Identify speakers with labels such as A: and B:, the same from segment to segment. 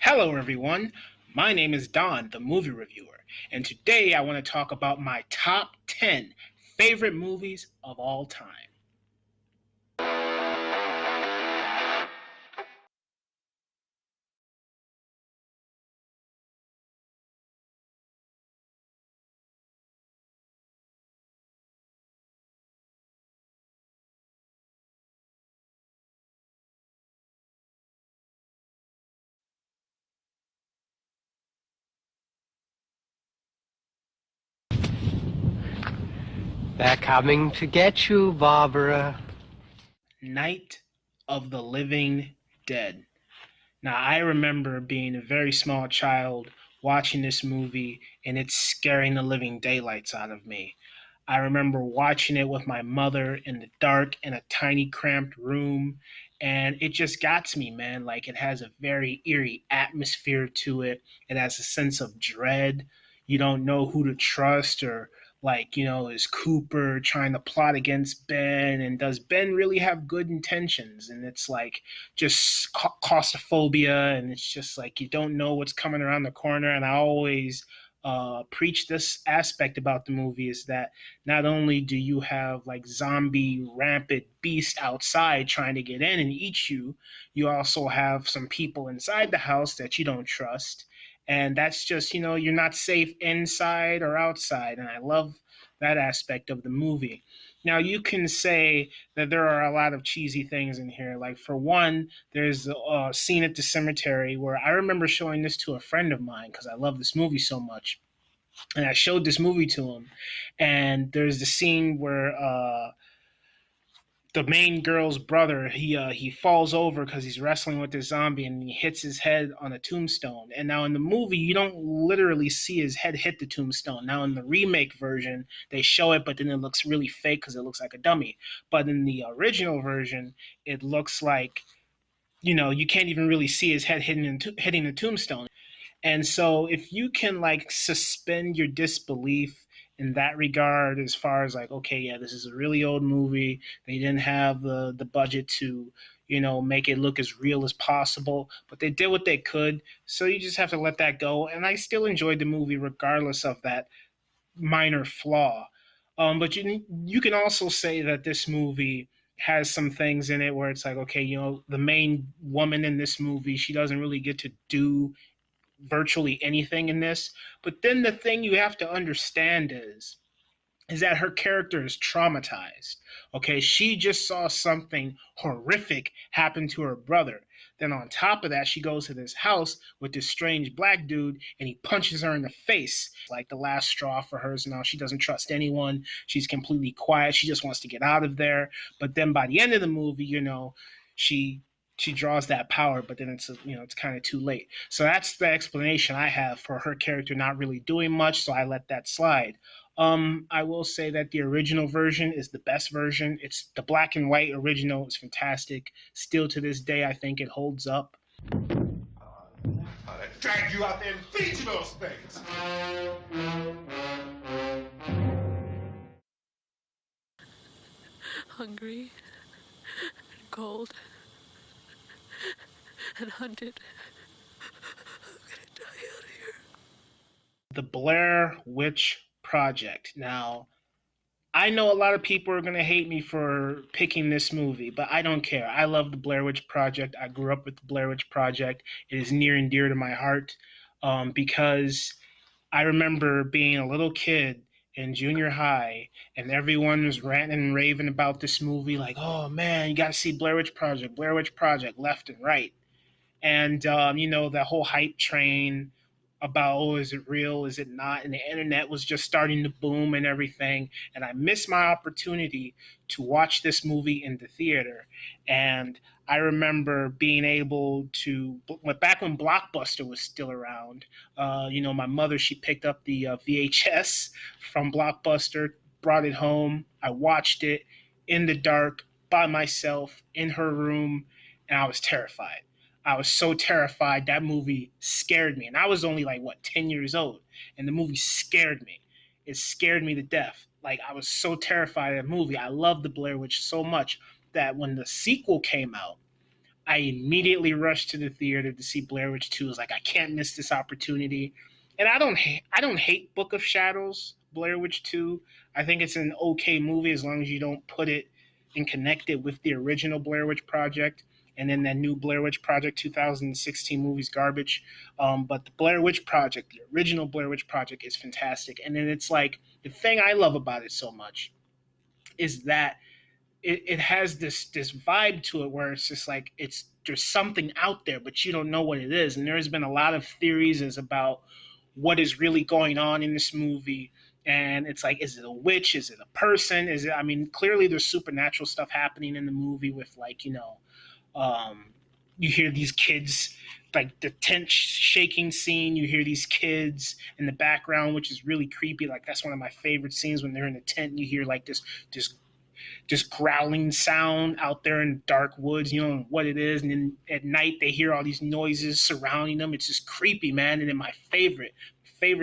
A: Hello, everyone. My name is Don, the movie reviewer, and today I want to talk about my top 10 favorite movies of all time.
B: They're coming to get you, Barbara.
A: Night of the Living Dead. Now, I remember being a very small child watching this movie, and it's scaring the living daylights out of me. I remember watching it with my mother in the dark in a tiny cramped room, and it just got to me, man. Like, it has a very eerie atmosphere to it. It has a sense of dread. You don't know who to trust, or like, is Cooper trying to plot against Ben, and does Ben really have good intentions? And it's like just claustrophobia, and it's just like you don't know what's coming around the corner. And I always preach this aspect about the movie is that not only do you have like zombie rampant beasts outside trying to get in and eat you, you also have some people inside the house that you don't trust. And that's just, you're not safe inside or outside. And I love that aspect of the movie. Now, you can say that there are a lot of cheesy things in here. Like, for one, there's a scene at the cemetery where I remember showing this to a friend of mine because I love this movie so much. And I showed this movie to him, and there's the scene where the main girl's brother he falls over because he's wrestling with this zombie, and he hits his head on a tombstone. And now in the movie, you don't literally see his head hit the tombstone. Now in the remake version, they show it, but then it looks really fake because it looks like a dummy. But in the original version, it looks like you can't even really see his head hitting the tombstone. And so if you can like suspend your disbelief in that regard, as far as like, okay, yeah, this is a really old movie. They didn't have the budget to, make it look as real as possible, but they did what they could. So you just have to let that go. And I still enjoyed the movie regardless of that minor flaw. But you can also say that this movie has some things in it where it's like, okay, the main woman in this movie, she doesn't really get to do virtually anything in this. But then the thing you have to understand is that her character is traumatized. Okay, she just saw something horrific happen to her brother. Then on top of that, she goes to this house with this strange black dude, and he punches her in the face. Like the last straw for her. So now she doesn't trust anyone. She's completely quiet. She just wants to get out of there. But then by the end of the movie, she she draws that power, but then it's kind of too late. So that's the explanation I have for her character not really doing much. So I let that slide. I will say that the original version is the best version. It's the black and white original. It's fantastic. Still to this day, I think it holds up.
C: I'd drag you out there and feed you those things.
D: Hungry and cold and hunted. I'm gonna die out here.
A: The Blair Witch Project. Now, I know a lot of people are going to hate me for picking this movie, but I don't care. I love the Blair Witch Project. I grew up with the Blair Witch Project. It is near and dear to my heart because I remember being a little kid in junior high, and everyone was ranting and raving about this movie, like, "Oh man, you got to see Blair Witch Project, left and right." And that whole hype train about, oh, is it real, is it not, and the internet was just starting to boom and everything. And I missed my opportunity to watch this movie in the theater. And I remember being able to, back when Blockbuster was still around, my mother, she picked up the VHS from Blockbuster, brought it home. I watched it in the dark by myself in her room, and I was terrified. I was so terrified. That movie scared me. And I was only like, what, 10 years old. And the movie scared me. It scared me to death. Like, I was so terrified of that movie. I loved the Blair Witch so much that when the sequel came out, I immediately rushed to the theater to see Blair Witch 2. I was like, I can't miss this opportunity. And I don't hate Book of Shadows, Blair Witch 2. I think it's an okay movie as long as you don't put it and connect it with the original Blair Witch Project. And then that new Blair Witch Project 2016 movie's garbage. But the Blair Witch Project, the original Blair Witch Project, is fantastic. And then it's like the thing I love about it so much is that it has this vibe to it where it's just like it's there's something out there, but you don't know what it is. And there's been a lot of theories as about what is really going on in this movie. And it's like, is it a witch? Is it a person? Is it? I mean, clearly there's supernatural stuff happening in the movie with like um, you hear these kids like the tent shaking scene. You hear these kids in the background, which is really creepy. Like that's one of my favorite scenes when they're in the tent. And you hear like this just growling sound out there in dark woods. You don't know what it is. And then at night they hear all these noises surrounding them. It's just creepy, man. And then my favorite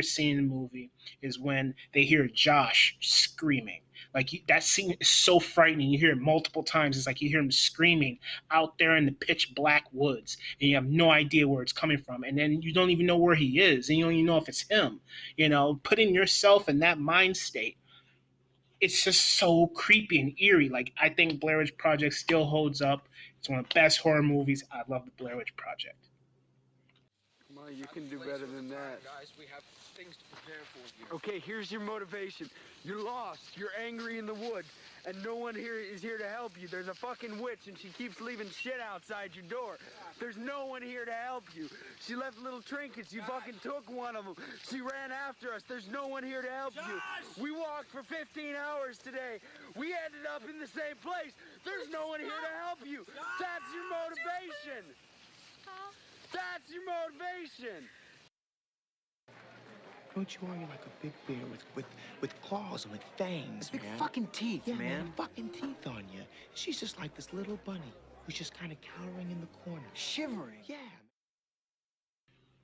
A: scene in the movie is when they hear Josh screaming. Like that scene is so frightening. You hear it multiple times. It's like you hear him screaming out there in the pitch black woods, and you have no idea where it's coming from. And then you don't even know where he is, and you don't even know if it's him. You know, putting yourself in that mind state, it's just so creepy and eerie. Like I think Blair Witch Project still holds up. It's one of the best horror movies. I love the Blair Witch Project.
E: Come on, you can do better than that.
F: Guys, we have things to prepare for here.
E: Okay, here's your motivation. You're lost. You're angry in the woods, and no one here is here to help you. There's a fucking witch, and she keeps leaving shit outside your door. There's no one here to help you. She left little trinkets. You fucking took one of them. She ran after us. There's no one here to help you. We walked for 15 hours today. We ended up in the same place. There's no one here to help you. That's your motivation. That's your motivation.
G: Don't you worry like a big bear with claws and with fangs,
F: Big
G: man.
F: fucking teeth,
G: Yeah,
F: man.
G: fucking teeth on you. She's just like this little bunny who's just kind of cowering in the corner.
F: Shivering.
G: Yeah.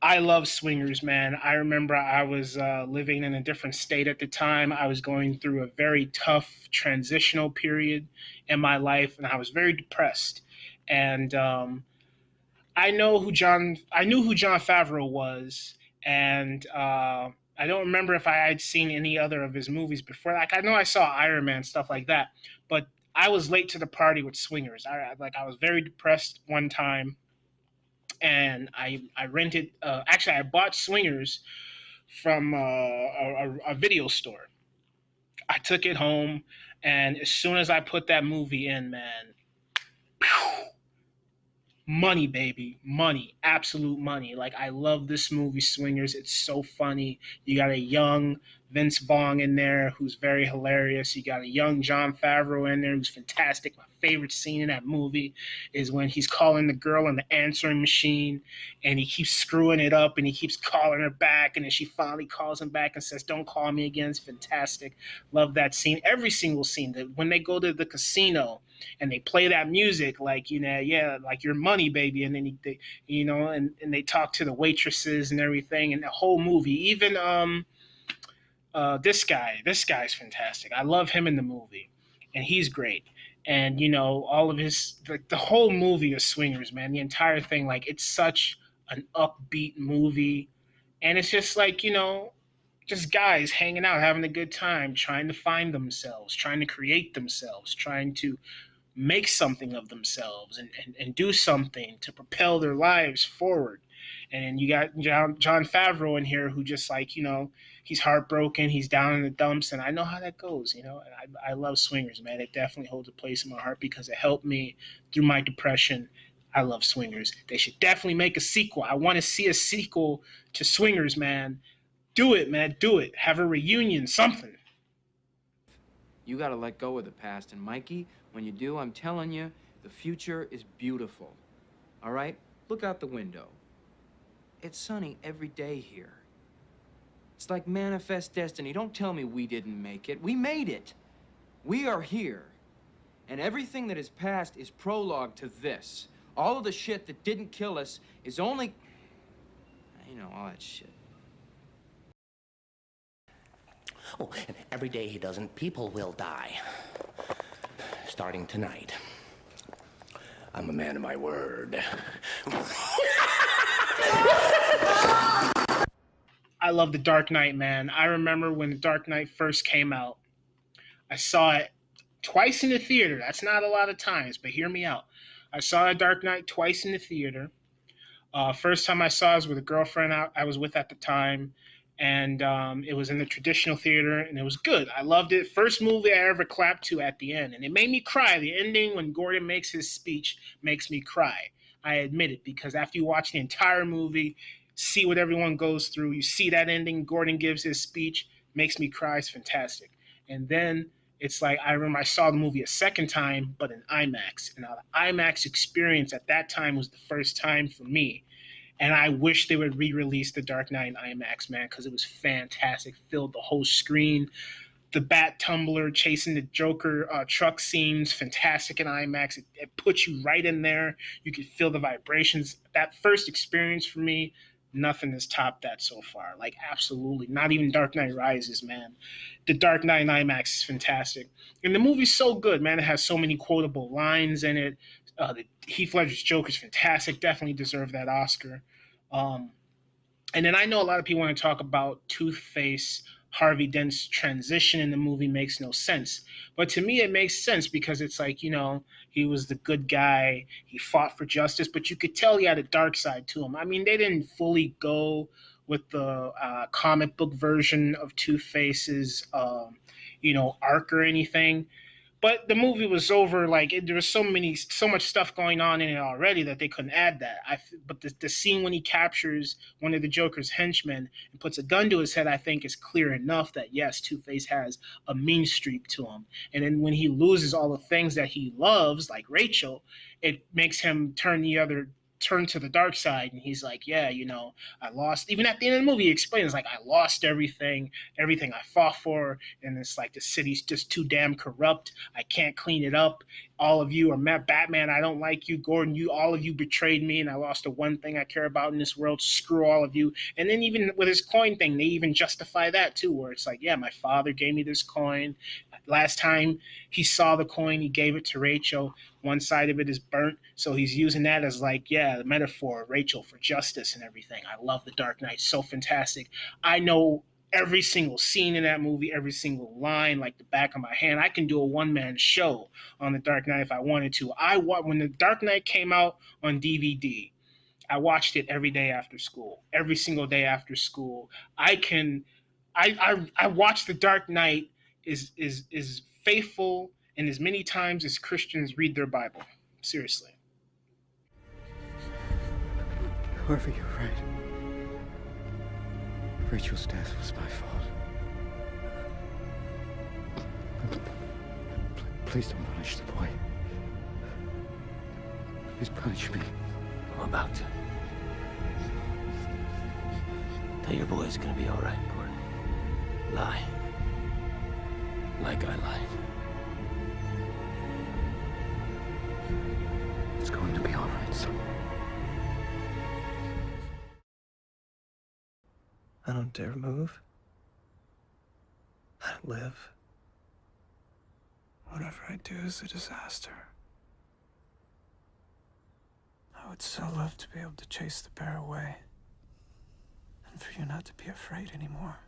A: I love Swingers, man. I remember I was living in a different state at the time. I was going through a very tough transitional period in my life, and I was very depressed. And I knew who John Favreau was, and I don't remember if I had seen any other of his movies before. Like I know I saw Iron Man, stuff like that, but I was late to the party with Swingers. I was very depressed one time, and I rented. Actually, I bought Swingers from a video store. I took it home, and as soon as I put that movie in, man, money, baby, money, absolute money. Like I love this movie, Swingers. It's so funny. You got a young Vince Vaughn in there who's very hilarious. You got a young Jon Favreau in there who's fantastic. My favorite scene in that movie is when he's calling the girl on the answering machine, and he keeps screwing it up, and he keeps calling her back, and then she finally calls him back and says, "Don't call me again." It's fantastic. Love that scene. Every single scene. When they go to the casino and they play that music, like, yeah, like Your Money, baby, and then and they talk to the waitresses and everything, and the whole movie. Even this guy's fantastic. I love him in the movie, and he's great. And all of his the whole movie of Swingers, man, the entire thing, like it's such an upbeat movie, and it's just like just guys hanging out, having a good time, trying to find themselves, trying to create themselves, trying to make something of themselves and do something to propel their lives forward. And you got Jon Favreau in here who just like, he's heartbroken, he's down in the dumps, and I know how that goes, and I love Swingers, man. It definitely holds a place in my heart because it helped me through my depression. I love Swingers. They should definitely make a sequel. I want to see a sequel to Swingers, man. Do it, man. Do it. Have a reunion, something.
F: You gotta let go of the past, and Mikey, when you do, I'm telling you, the future is beautiful. All right? Look out the window. It's sunny every day here. It's like manifest destiny. Don't tell me we didn't make it. We made it. We are here. And everything that is past is prologue to this. All of the shit that didn't kill us is only... all that shit.
G: Oh, and every day he doesn't, people will die. Starting tonight.
H: I'm a man of my word.
A: I love The Dark Knight, man. I remember when The Dark Knight first came out. I saw it twice in the theater. That's not a lot of times, but hear me out. I saw The Dark Knight twice in the theater. First time I saw it was with a girlfriend I was with at the time, and it was in the traditional theater, and it was good. I loved it. First movie I ever clapped to at the end, and it made me cry. The ending when Gordon makes his speech makes me cry. I admit it because after you watch the entire movie, see what everyone goes through, you see that ending. Gordon gives his speech, makes me cry. It's fantastic. And then it's like I remember I saw the movie a second time, but in IMAX. And now the IMAX experience at that time was the first time for me, and I wish they would re-release The Dark Knight in IMAX, man, because it was fantastic. Filled the whole screen. The Bat Tumbler chasing the Joker truck scenes, fantastic in IMAX. It puts you right in there. You could feel the vibrations. That first experience for me, nothing has topped that so far. Like, absolutely. Not even Dark Knight Rises, man. The Dark Knight in IMAX is fantastic. And the movie's so good, man. It has so many quotable lines in it. Heath Ledger's Joker is fantastic. Definitely deserved that Oscar. Um, and then I know a lot of people want to talk about Two-Face. Harvey Dent's transition in the movie makes no sense. But to me, it makes sense because it's like, he was the good guy. He fought for justice, but you could tell he had a dark side to him. I mean, they didn't fully go with the comic book version of Two-Face's, arc or anything, but the movie was over. Like there was so much stuff going on in it already that they couldn't add that. But the scene when he captures one of the Joker's henchmen and puts a gun to his head, I think is clear enough that yes, Two Face has a mean streak to him. And then when he loses all the things that he loves, like Rachel, it makes him turn to the dark side, and he's like, yeah, I lost. Even at the end of the movie, he explains like, I lost everything I fought for, and it's like the city's just too damn corrupt. I can't clean it up. All of you are Batman. I don't like you, Gordon. All of you betrayed me, and I lost the one thing I care about in this world. Screw all of you. And then even with his coin thing, they even justify that too, where it's like, yeah, my father gave me this coin. Last time he saw the coin, he gave it to Rachel. One side of it is burnt, so he's using that as like, yeah, the metaphor, Rachel, for justice and everything. I love The Dark Knight. So fantastic. I know every single scene in that movie, every single line, like the back of my hand. I can do a one-man show on The Dark Knight if I wanted to. When The Dark Knight came out on DVD, I watched it every day after school, every single day after school. I watch The Dark Knight is faithful and as many times as Christians read their Bible. Seriously.
I: However, you're right. Rachel's death was my fault. Please don't punish the boy. Please punish me.
H: I'm about to. Tell your boy it's gonna be all right, Gordon. Lie. Like I lied.
I: It's going to be all right, son.
J: I don't dare move. I don't live. Whatever I do is a disaster. I would so love to be able to chase the bear away. And for you not to be afraid anymore.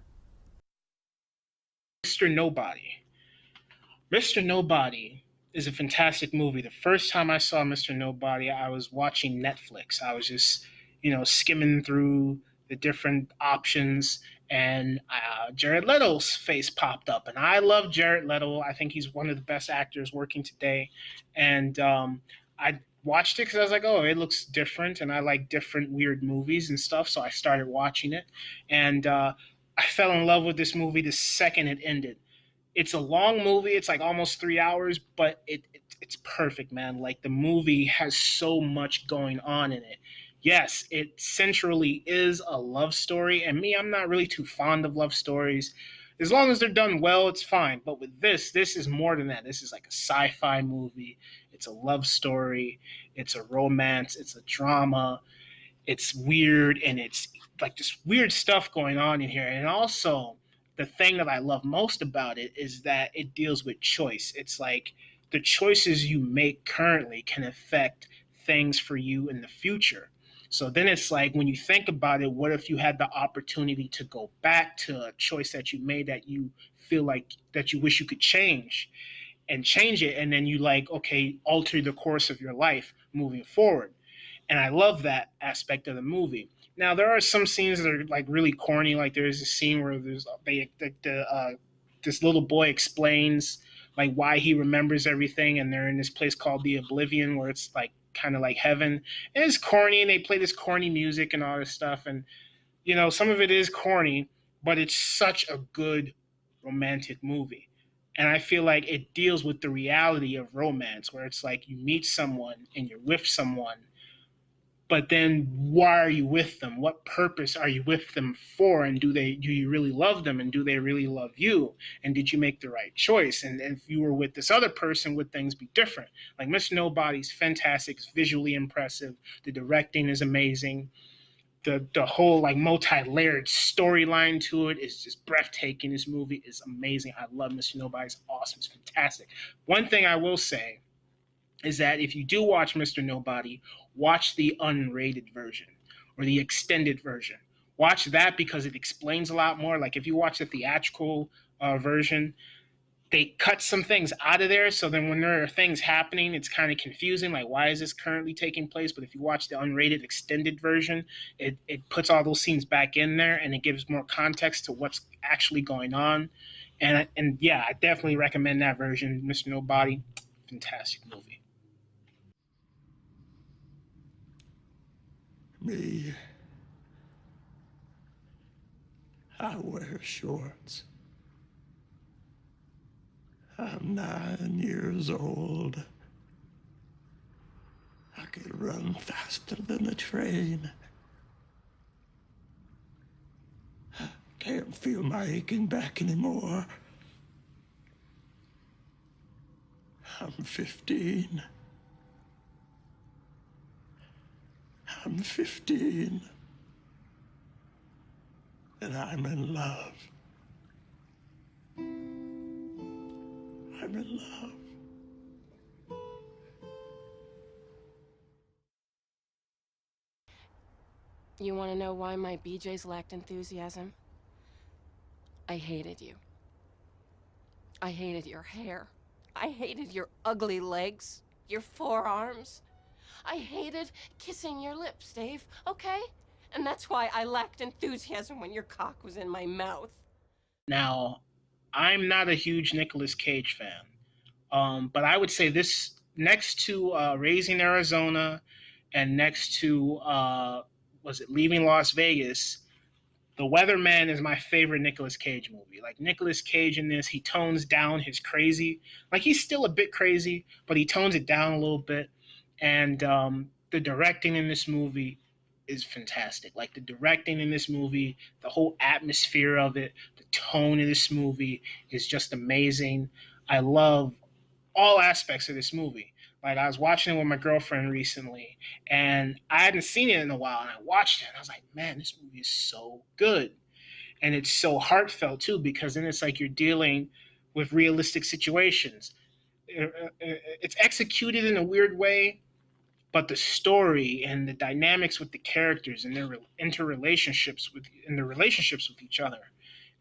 A: Mr. Nobody. Mr. Nobody is a fantastic movie. The first time I saw Mr. Nobody, I was watching Netflix. I was just, skimming through the different options, and Jared Leto's face popped up. And I love Jared Leto. I think he's one of the best actors working today. And I watched it because I was like, oh, it looks different, and I like different weird movies and stuff. So I started watching it, and I fell in love with this movie the second it ended. It's a long movie. It's like almost 3 hours, but it's perfect, man. Like the movie has so much going on in it. Yes, it centrally is a love story, and me, I'm not really too fond of love stories. As long as they're done well, it's fine. But with this is more than that. This is like a sci-fi movie. It's a love story. It's a romance. It's a drama. It's weird, and it's like this weird stuff going on in here. And also, the thing that I love most about it is that it deals with choice. It's like the choices you make currently can affect things for you in the future. So then it's like, when you think about it, what if you had the opportunity to go back to a choice that you made that you feel like that you wish you could change, and change it, and then you like, okay, alter the course of your life moving forward. And I love that aspect of the movie. Now there are some scenes that are like really corny. Like there's a scene where this little boy explains like why he remembers everything, and they're in this place called the Oblivion, where it's like kind of like heaven. And it's corny, and they play this corny music and all this stuff, and some of it is corny, but it's such a good romantic movie. And I feel like it deals with the reality of romance, where it's like you meet someone and you're with someone, but then why are you with them? What purpose are you with them for? And do you really love them? And do they really love you? And did you make the right choice? And if you were with this other person, would things be different? Like Mr. Nobody's fantastic. It's visually impressive. The directing is amazing. The whole like multi-layered storyline to it is just breathtaking. This movie is amazing. I love Mr. Nobody. It's awesome. It's fantastic. One thing I will say is that if you do watch Mr. Nobody, watch the unrated version or the extended version. Watch that because it explains a lot more. Like if you watch the theatrical version, they cut some things out of there. So then when there are things happening, it's kind of confusing. Like, why is this currently taking place? But if you watch the unrated extended version, it puts all those scenes back in there, and it gives more context to what's actually going on. And yeah, I definitely recommend that version. Mr. Nobody, fantastic movie.
K: Me, I wear shorts. I'm 9 years old. I could run faster than a train. I can't feel my aching back anymore. I'm 15. I'm 15. And I'm in love. I'm in love.
L: You want to know why my BJs lacked enthusiasm? I hated you. I hated your hair. I hated your ugly legs, your forearms. I hated kissing your lips, Dave, okay? And that's why I lacked enthusiasm when your cock was in my mouth.
A: Now, I'm not a huge Nicolas Cage fan, but I would say this next to Raising Arizona and next to was it Leaving Las Vegas, The Weatherman is my favorite Nicolas Cage movie. Like Nicolas Cage in this, he tones down his crazy. Like he's still a bit crazy, but he tones it down a little bit. And the directing in this movie is fantastic. Like the directing in this movie, the whole atmosphere of it, the tone of this movie is just amazing. I love all aspects of this movie. Like I was watching it with my girlfriend recently, and I hadn't seen it in a while, and I watched it, and I was like, man, this movie is so good, and it's so heartfelt too, because then it's like you're dealing with realistic situations. It's executed in a weird way, but the story and the dynamics with the characters and their interrelationships with and their relationships with each other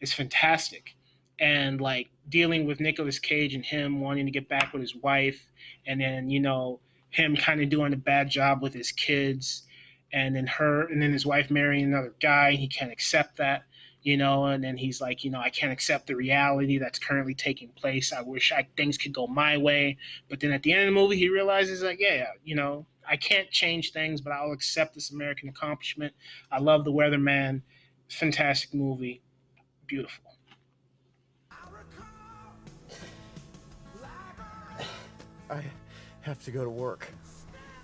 A: is fantastic. And like dealing with Nicolas Cage and him wanting to get back with his wife, and then him kind of doing a bad job with his kids, and then his wife marrying another guy, and he can't accept that. And then he's like, I can't accept the reality that's currently taking place. I wish things could go my way. But then at the end of the movie, he realizes like, yeah, I can't change things, but I'll accept this American accomplishment. I love The Weatherman. Fantastic movie. Beautiful.
G: I have to go to work.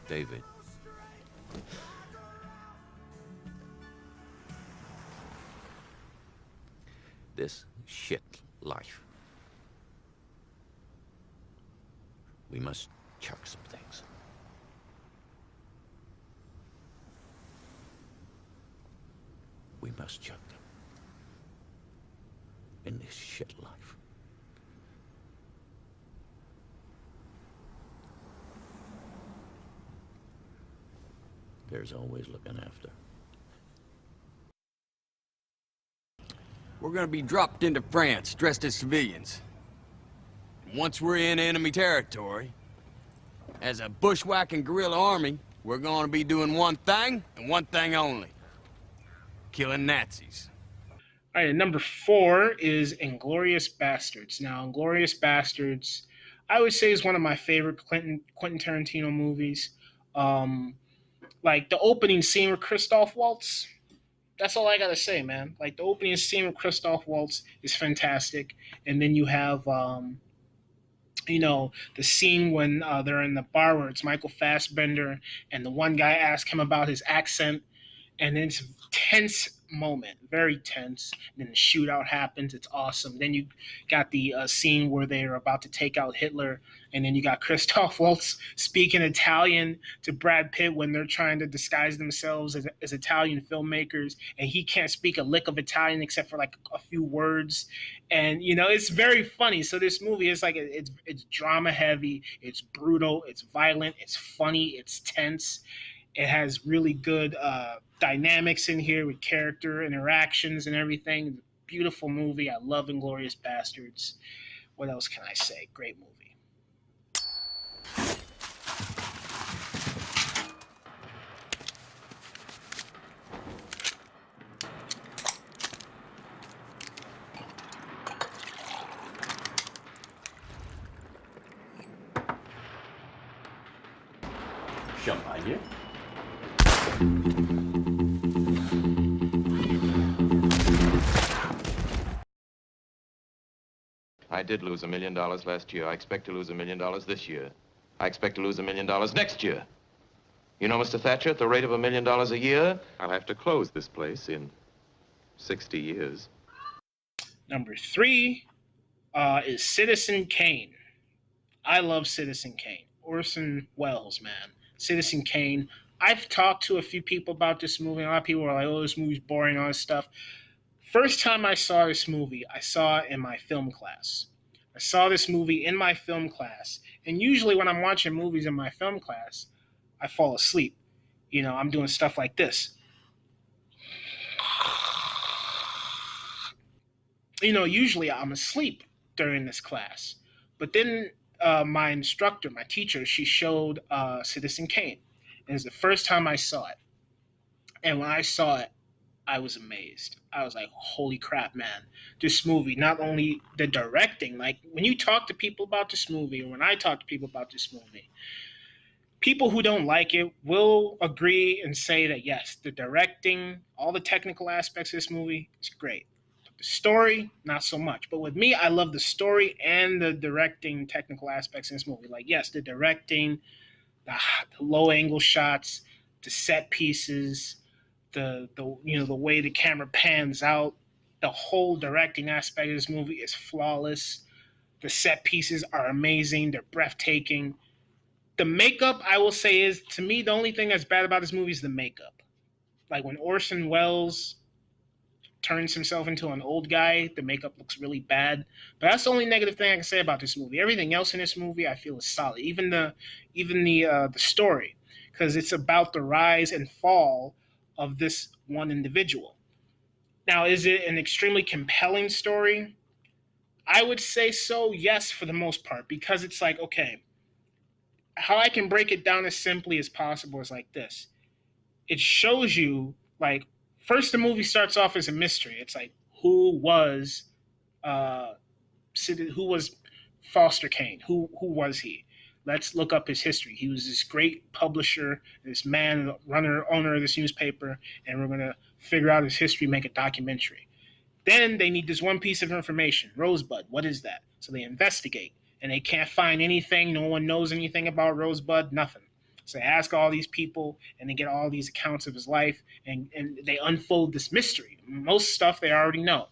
H: David. This shit life. We must chuck some things. We must chuck them. In this shit life. There's always looking after.
E: We're gonna be dropped into France, dressed as civilians. And once we're in enemy territory, as a bushwhacking guerrilla army, we're gonna be doing one thing, and one thing only. Killing Nazis.
A: All right, and number 4 is Inglorious Bastards. Now, Inglorious Bastards, I would say, is one of my favorite Quentin Tarantino movies. Like the opening scene with Christoph Waltz. That's all I gotta say, man. Like the opening scene with Christoph Waltz is fantastic, and then you have, the scene when they're in the bar where it's Michael Fassbender, and the one guy asks him about his accent, and it's a tense moment, very tense. And then the shootout happens. It's awesome. Then you got the scene where they're about to take out Hitler, and then you got Christoph Waltz speaking Italian to Brad Pitt when they're trying to disguise themselves as Italian filmmakers, and he can't speak a lick of Italian except for like a few words, and it's very funny. So this movie is like it's drama heavy, it's brutal, it's violent, it's funny, it's tense. It has really good dynamics in here with character interactions and everything. Beautiful movie. I love Inglourious Bastards. What else can I say? Great movie.
H: Champagne?
M: I did lose $1 million last year. I expect to lose $1 million this year. I expect to lose $1 million next year. You know, Mr. Thatcher, at the rate of $1 million a year, I'll have to close this place in 60 years.
A: Number 3 is Citizen Kane. I love Citizen Kane. Orson Welles, man. Citizen Kane. I've talked to a few people about this movie. A lot of people are like, oh, this movie's boring, all this stuff. First time I saw this movie, I saw it in my film class. I saw this movie in my film class. And usually when I'm watching movies in my film class, I fall asleep. I'm doing stuff like this. Usually I'm asleep during this class. But then my instructor, my teacher, she showed Citizen Kane. And it's the first time I saw it. And when I saw it, I was amazed. I was like, holy crap, man. This movie, not only the directing, like when you talk to people about this movie, or when I talk to people about this movie, people who don't like it will agree and say that, yes, the directing, all the technical aspects of this movie is great. The story, not so much. But with me, I love the story and the directing technical aspects in this movie. Like, yes, the directing, the low angle shots, the set pieces, the way the camera pans out, the whole directing aspect of this movie is flawless. The set pieces are amazing. They're breathtaking. The makeup, I will say, is, to me, the only thing that's bad about this movie is the makeup. Like when Orson Welles turns himself into an old guy, the makeup looks really bad. But that's the only negative thing I can say about this movie. Everything else in this movie, I feel, is solid. Even the story, because it's about the rise and fall of this one individual. Now, is it an extremely compelling story? I would say so, yes, for the most part, because it's like, okay, how I can break it down as simply as possible is like this. It shows you, like, first the movie starts off as a mystery. It's like, uh, who was Foster Kane? Who was he? Let's look up his history. He was this great publisher, this man, owner of this newspaper, and we're gonna figure out his history, make a documentary. Then they need this one piece of information, Rosebud. What is that? So they investigate, and they can't find anything. No one knows anything about Rosebud, nothing. So they ask all these people, and they get all these accounts of his life, and they unfold this mystery. Most stuff they already know.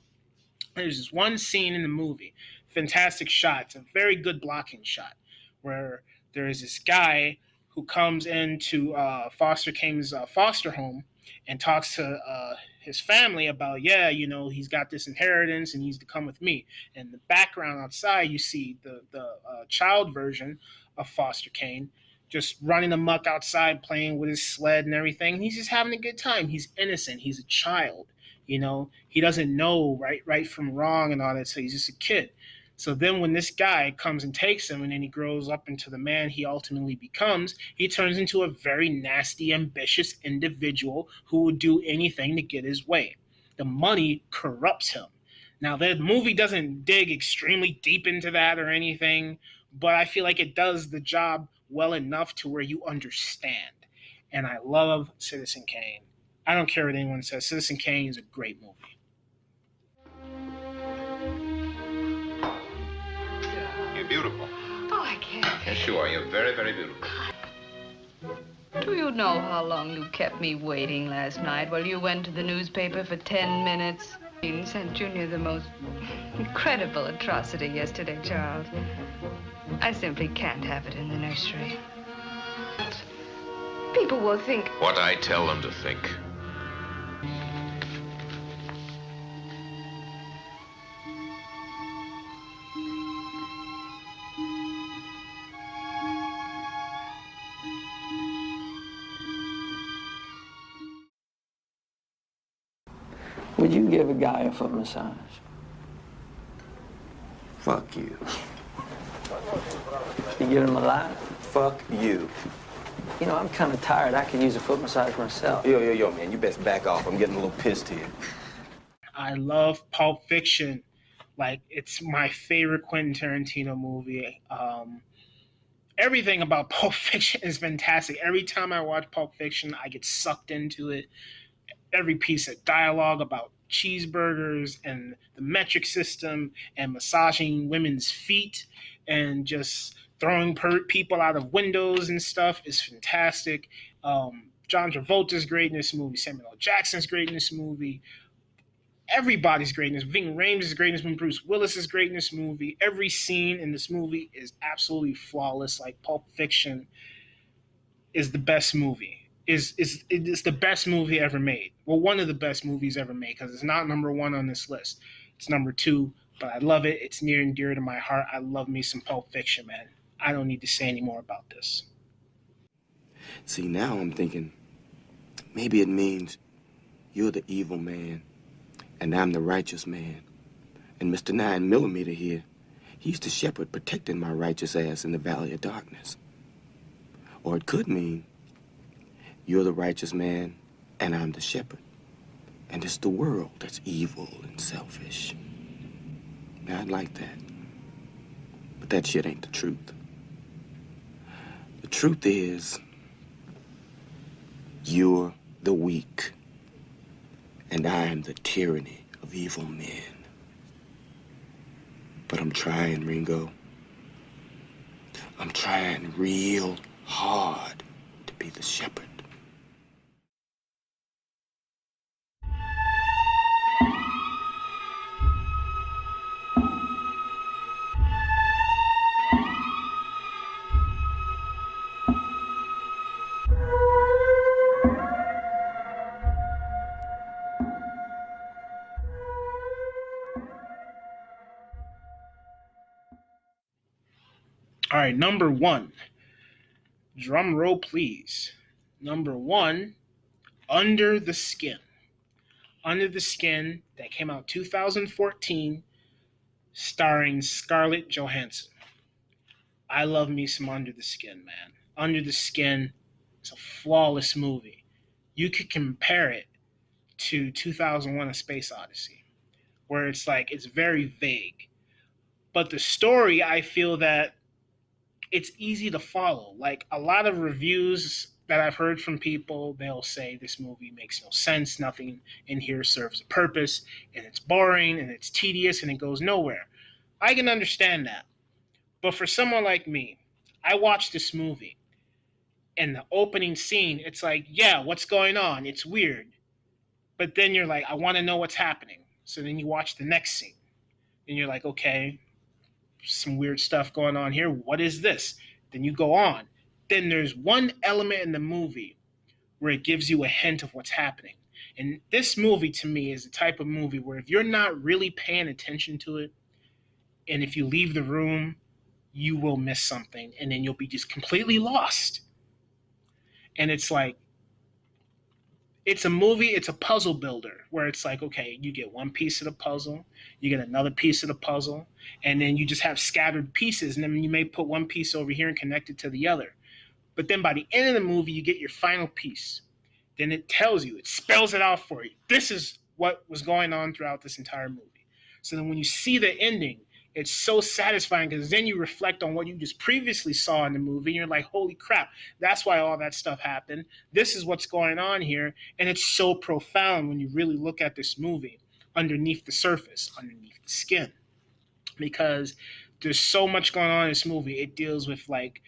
A: There's this one scene in the movie, fantastic shot. It's a very good blocking shot, where there is this guy who comes into Foster Kane's foster home and talks to his family about, yeah, he's got this inheritance and he needs to come with me. And in the background outside, you see the child version of Foster Kane just running amok outside, playing with his sled and everything. He's just having a good time. He's innocent. He's a child. He doesn't know right from wrong and all that. So he's just a kid. So then when this guy comes and takes him, and then he grows up into the man he ultimately becomes, he turns into a very nasty, ambitious individual who will do anything to get his way. The money corrupts him. Now, the movie doesn't dig extremely deep into that or anything, but I feel like it does the job well enough to where you understand. And I love Citizen Kane. I don't care what anyone says. Citizen Kane is a great movie.
N: You're beautiful.
O: Oh, I can't.
N: Yes, you are. You're very, very beautiful.
O: Do you know how long you kept me waiting last night while you went to the newspaper for 10 minutes? You sent Junior the most incredible atrocity yesterday, Charles. I simply can't have it in the nursery. People will think...
N: What I tell them to think.
J: Would you give a guy a foot massage?
I: Fuck you.
J: You get him a line?
I: Fuck you.
J: I'm kind of tired. I could use a foot massage myself.
I: Yo, man, you best back off. I'm getting a little pissed here.
A: I love Pulp Fiction. Like, it's my favorite Quentin Tarantino movie. Everything about Pulp Fiction is fantastic. Every time I watch Pulp Fiction, I get sucked into it. Every piece of dialogue about cheeseburgers and the metric system and massaging women's feet and just throwing people out of windows and stuff is fantastic. John Travolta's great in this movie. Samuel L. Jackson's great in this movie. Everybody's great in this. Ving Rhames is great in this movie. Bruce Willis is great in this movie. Every scene in this movie is absolutely flawless. Like, Pulp Fiction is the best movie. It's the best movie ever made. Well, one of the best movies ever made, because it's not number one on this list. It's number two, but I love it. It's near and dear to my heart. I love me some Pulp Fiction, man. I don't need to say any more about this.
I: See, now I'm thinking, maybe it means you're the evil man, and I'm the righteous man. And Mr. 9mm here, he's the shepherd protecting my righteous ass in the valley of darkness. Or it could mean you're the righteous man, and I'm the shepherd. And it's the world that's evil and selfish. Now, I'd like that. But that shit ain't the truth. The truth is, you're the weak, and I'm the tyranny of evil men. But I'm trying, Ringo. I'm trying real hard to be the shepherd.
A: All right, number one. Drum roll, please. Number one, Under the Skin. Under the Skin, that came out 2014, starring Scarlett Johansson. I love me some Under the Skin, man. Under the Skin is a flawless movie. You could compare it to 2001: A Space Odyssey, where it's like, it's very vague. But the story, I feel that it's easy to follow. Like, a lot of reviews that I've heard from people, they'll say this movie makes no sense, nothing in here serves a purpose, and it's boring, and it's tedious, and it goes nowhere. I can understand that. But for someone like me, I watched this movie, and the opening scene, it's like, yeah, what's going on? It's weird. But then you're like, I want to know what's happening. So then you watch the next scene, and you're like, okay, some weird stuff going on here. What is this? Then you go on. Then there's one element in the movie where it gives you a hint of what's happening. And this movie, to me, is the type of movie where if you're not really paying attention to it, and if you leave the room, you will miss something, and then you'll be just completely lost. And it's like, it's a movie, it's a puzzle builder where it's like, okay, you get one piece of the puzzle, you get another piece of the puzzle, and then you just have scattered pieces, and then you may put one piece over here and connect it to the other. But then by the end of the movie, you get your final piece. Then it tells you, it spells it out for you. This is what was going on throughout this entire movie. So then when you see the ending, it's so satisfying because then you reflect on what you just previously saw in the movie and you're like, holy crap, that's why all that stuff happened. This is what's going on here. And it's so profound when you really look at this movie underneath the surface, underneath the skin. Because there's so much going on in this movie. It deals with, like,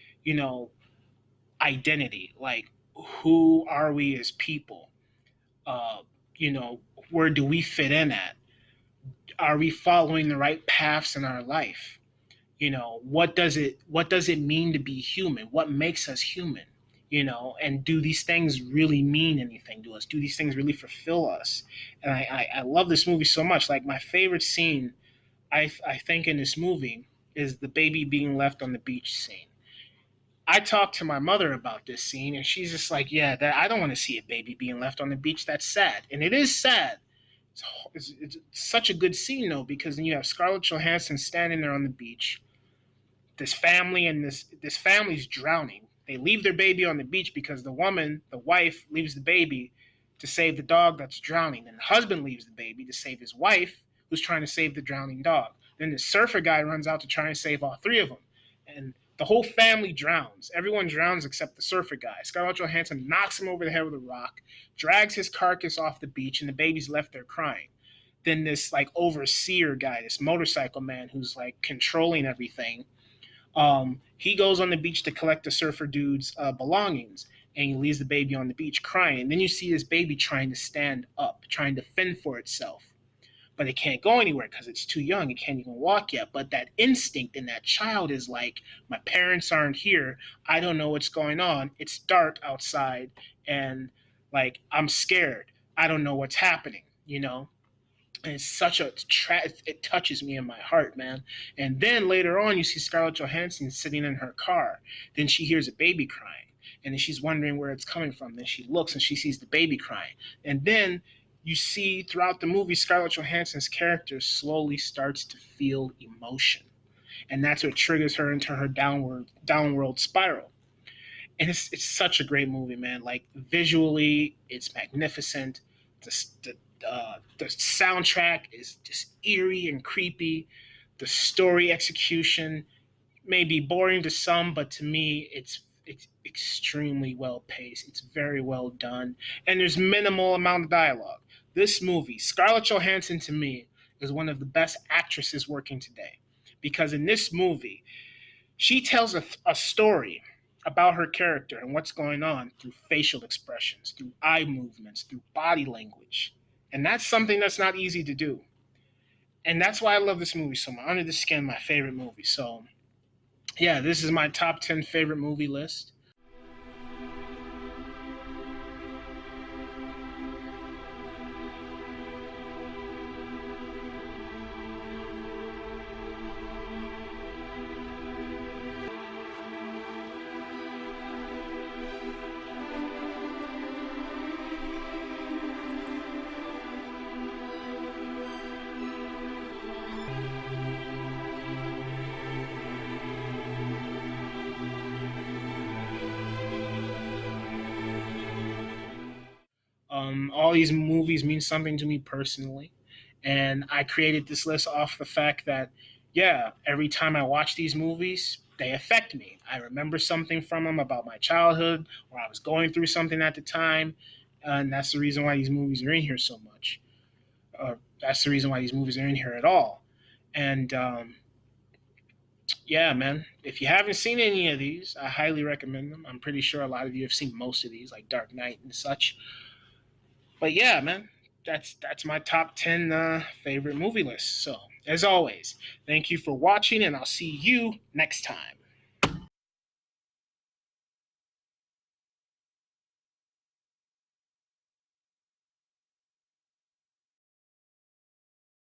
A: identity. Like, who are we as people? Uh, where do we fit in at? Are we following the right paths in our life? What does it mean to be human? What makes us human? And do these things really mean anything to us? Do these things really fulfill us? And I love this movie so much. Like, my favorite scene, I think, in this movie is the baby being left on the beach scene. I talked to my mother about this scene, and she's just like, yeah, that I don't want to see a baby being left on the beach. That's sad. And it is sad. It's such a good scene, though, because then you have Scarlett Johansson standing there on the beach. This family, and this family's drowning. They leave their baby on the beach because the wife, leaves the baby to save the dog that's drowning. And the husband leaves the baby to save his wife, who's trying to save the drowning dog. Then the surfer guy runs out to try and save all three of them. And the whole family drowns. Everyone drowns except the surfer guy. Scarlett Johansson knocks him over the head with a rock, drags his carcass off the beach, and the baby's left there crying. Then this, like, overseer guy, this motorcycle man who's, like, controlling everything, he goes on the beach to collect the surfer dude's belongings, and he leaves the baby on the beach crying. And then you see this baby trying to stand up, trying to fend for itself. But it can't go anywhere because it's too young. It can't even walk yet. But that instinct in that child is like, my parents aren't here. I don't know what's going on. It's dark outside, and, like, I'm scared. I don't know what's happening, And it's such a it touches me in my heart, man. And then later on, you see Scarlett Johansson sitting in her car. Then she hears a baby crying, and then she's wondering where it's coming from. Then she looks and she sees the baby crying. And then you see throughout the movie, Scarlett Johansson's character slowly starts to feel emotion, and that's what triggers her into her downward spiral. And it's such a great movie, man. Like, visually, it's magnificent. The soundtrack is just eerie and creepy. The story execution may be boring to some, but to me, it's extremely well paced. It's very well done, and there's minimal amount of dialogue. This movie, Scarlett Johansson, to me, is one of the best actresses working today, because in this movie, she tells a story about her character and what's going on through facial expressions, through eye movements, through body language. And that's something that's not easy to do. And that's why I love this movie so much. Under the Skin, my favorite movie. So, yeah, this is my top 10 favorite movie list. All these movies mean something to me personally. And I created this list off the fact that, yeah, every time I watch these movies, they affect me. I remember something from them about my childhood, or I was going through something at the time. And that's the reason why these movies are in here so much. That's the reason why these movies are in here at all. And yeah, man, if you haven't seen any of these, I highly recommend them. I'm pretty sure a lot of you have seen most of these, like Dark Knight and such. But yeah, man, that's my top 10 favorite movie list. So, as always, thank you for watching, and I'll see you next time.